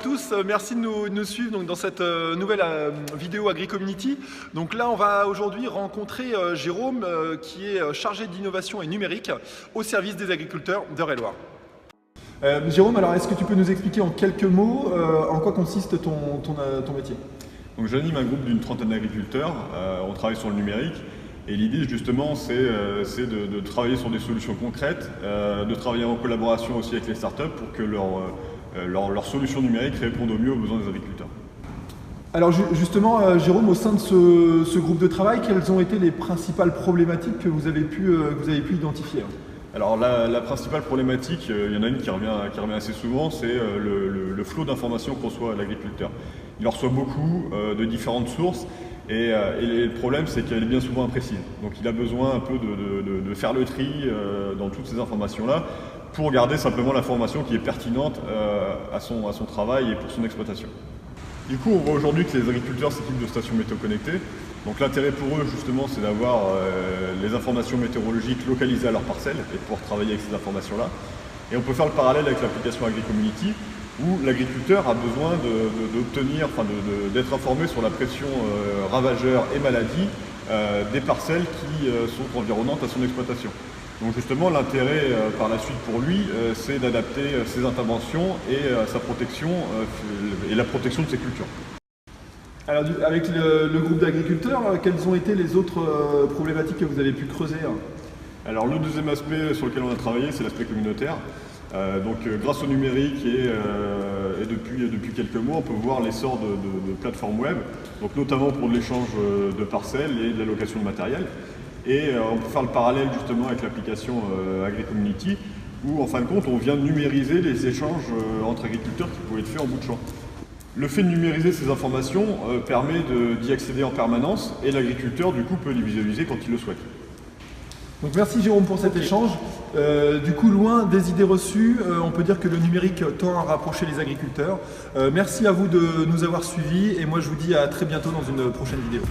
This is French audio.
tous, merci de nous suivre donc, dans cette nouvelle vidéo AgriCommunity. Donc là, on va aujourd'hui rencontrer Jérôme qui est chargé d'innovation et numérique au service des agriculteurs d'Eure-et-Loir. Jérôme, alors est-ce que tu peux nous expliquer en quelques mots en quoi consiste ton métier? Donc j'anime un groupe d'une trentaine d'agriculteurs, on travaille sur le numérique et l'idée justement c'est de travailler sur des solutions concrètes, de travailler en collaboration aussi avec les startups pour que leurs solutions numériques répondent au mieux aux besoins des agriculteurs. Alors justement, Jérôme, au sein de ce groupe de travail, quelles ont été les principales problématiques que vous avez pu identifier? Alors la principale problématique, il y en a une qui revient assez souvent, c'est le flot d'informations qu'on reçoit à l'agriculteur. Il en reçoit beaucoup de différentes sources et le problème c'est qu'elle est bien souvent imprécise. Donc il a besoin un peu de faire le tri dans toutes ces informations-là pour garder simplement l'information qui est pertinente à son travail et pour son exploitation. Du coup, on voit aujourd'hui que les agriculteurs s'équipent de stations météo connectées. Donc l'intérêt pour eux, justement, c'est d'avoir les informations météorologiques localisées à leur parcelle et de pouvoir travailler avec ces informations-là. Et on peut faire le parallèle avec l'application AgriCommunity, où l'agriculteur a besoin d'être informé sur la pression ravageur et maladie des parcelles qui sont environnantes à son exploitation. Donc justement, l'intérêt par la suite pour lui, c'est d'adapter ses interventions et sa protection et la protection de ses cultures. Alors avec le groupe d'agriculteurs, quelles ont été les autres problématiques que vous avez pu creuser? Alors le deuxième aspect sur lequel on a travaillé, c'est l'aspect communautaire. Grâce au numérique et depuis quelques mois, on peut voir l'essor de plateformes web, donc notamment pour de l'échange de parcelles et de la location de matériel. Et on peut faire le parallèle justement avec l'application AgriCommunity, où en fin de compte on vient de numériser les échanges entre agriculteurs qui pouvaient être faits en bout de champ. Le fait de numériser ces informations permet d'y accéder en permanence et l'agriculteur du coup peut les visualiser quand il le souhaite. Donc merci Jérôme pour cet échange. Du coup, loin des idées reçues, on peut dire que le numérique tend à rapprocher les agriculteurs. Merci à vous de nous avoir suivis et moi je vous dis à très bientôt dans une prochaine vidéo.